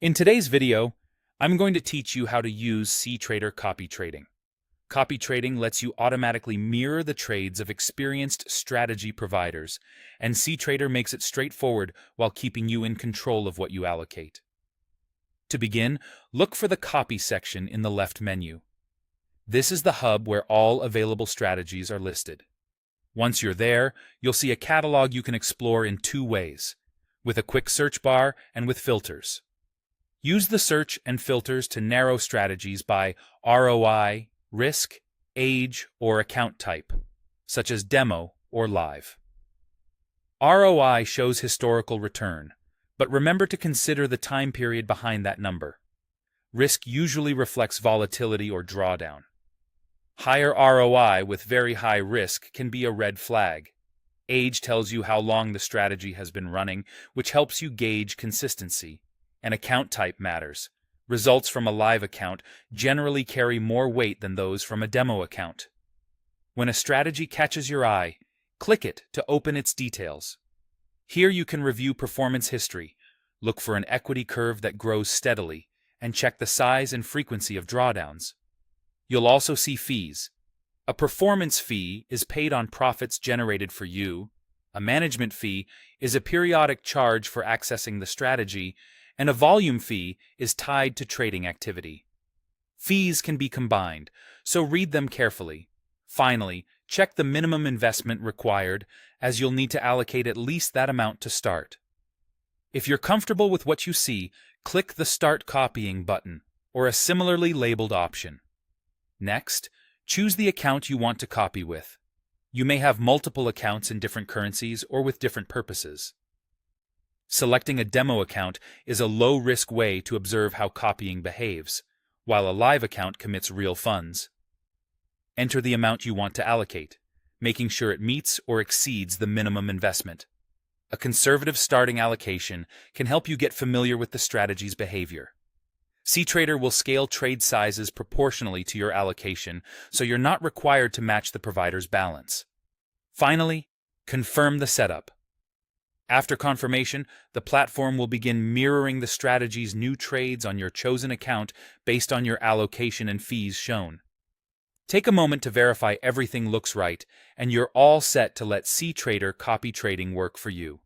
In today's video, I'm going to teach you how to use cTrader copy trading. Copy trading lets you automatically mirror the trades of experienced strategy providers, and cTrader makes it straightforward while keeping you in control of what you allocate. To begin, look for the Copy section in the left menu. This is the hub where all available strategies are listed. Once you're there, you'll see a catalog you can explore in two ways, with a quick search bar and with filters. Use the search and filters to narrow strategies by ROI, risk, age, or account type, such as demo or live. ROI shows historical return, but remember to consider the time period behind that number. Risk usually reflects volatility or drawdown. Higher ROI with very high risk can be a red flag. Age tells you how long the strategy has been running, which helps you gauge consistency. And account type matters. Results from a live account generally carry more weight than those from a demo account. When a strategy catches your eye, click it to open its details. Here you can review performance history, look for an equity curve that grows steadily, and check the size and frequency of drawdowns. You'll also see fees. A performance fee is paid on profits generated for you. A management fee is a periodic charge for accessing the strategy, and a volume fee is tied to trading activity. Fees can be combined, so read them carefully. Finally, check the minimum investment required, as you'll need to allocate at least that amount to start. If you're comfortable with what you see, click the Start Copying button, or a similarly labeled option. Next, choose the account you want to copy with. You may have multiple accounts in different currencies or with different purposes. Selecting a demo account is a low-risk way to observe how copying behaves, while a live account commits real funds. Enter the amount you want to allocate, making sure it meets or exceeds the minimum investment. A conservative starting allocation can help you get familiar with the strategy's behavior. cTrader will scale trade sizes proportionally to your allocation, so you're not required to match the provider's balance. Finally, confirm the setup. After confirmation, the platform will begin mirroring the strategy's new trades on your chosen account based on your allocation and fees shown. Take a moment to verify everything looks right, and you're all set to let cTrader copy trading work for you.